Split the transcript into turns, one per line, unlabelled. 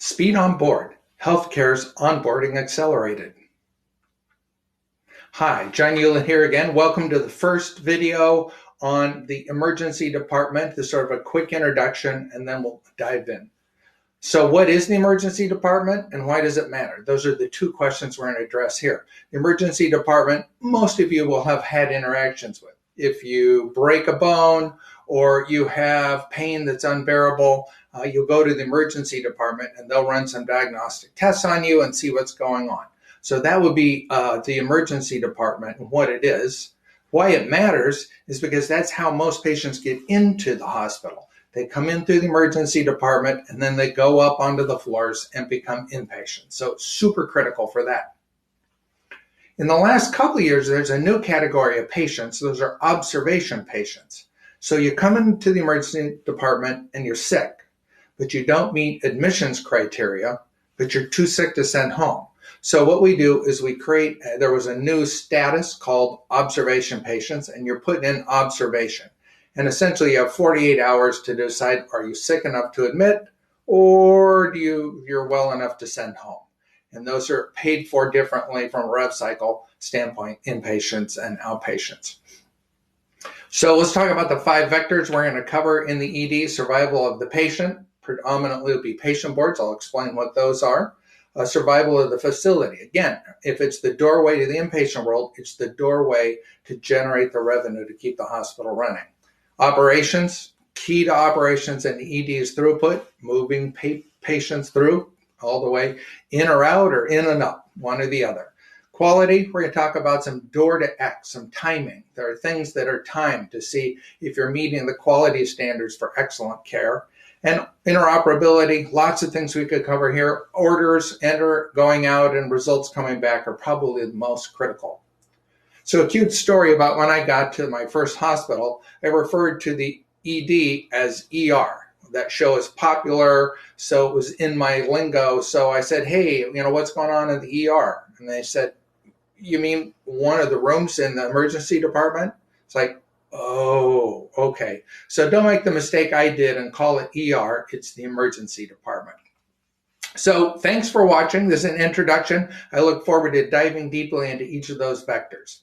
Speed on board, healthcare's onboarding accelerated. Hi, John Hewlett here again. Welcome to the first video on the emergency department. This is sort of a quick introduction and then we'll dive in. So what is the emergency department and why does it matter? Those are the two questions we're going to address here. The emergency department, most of you will have had interactions with. If you break a bone or you have pain that's unbearable, you'll go to the emergency department and they'll run some diagnostic tests on you and see what's going on. So that would be the emergency department and what it is. Why it matters is because that's how most patients get into the hospital. They come in through the emergency department and then they go up onto the floors and become inpatients. So it's super critical for that. In the last couple of years, there's a new category of patients. Those are observation patients. So you come into the emergency department and you're sick, but you don't meet admissions criteria, but you're too sick to send home. So what we do is we create, there was a new status called observation patients, and you're putting in observation. And essentially you have 48 hours to decide, are you sick enough to admit, or you're well enough to send home? And those are paid for differently from a rev cycle standpoint, inpatients and outpatients. So let's talk about the 5 vectors we're going to cover in the ED. Survival of the patient, predominantly will be patient boards. I'll explain what those are. Survival of the facility. Again, if it's the doorway to the inpatient world, it's the doorway to generate the revenue to keep the hospital running. Operations, key to operations in the ED is throughput, moving patients through all the way in or out or in and up, one or the other. Quality, we're going to talk about some door to X, some timing. There are things that are timed to see if you're meeting the quality standards for excellent care. And interoperability, lots of things we could cover here. Orders, enter, going out, and results coming back are probably the most critical. So a cute story about when I got to my first hospital, I referred to the ED as ER. That show is popular, so it was in my lingo. So I said, hey, what's going on in the ER? And they said, you mean one of the rooms in the emergency department? It's like, oh, okay. So don't make the mistake I did and call it ER. It's the emergency department. So thanks for watching. This is an introduction. I look forward to diving deeply into each of those vectors.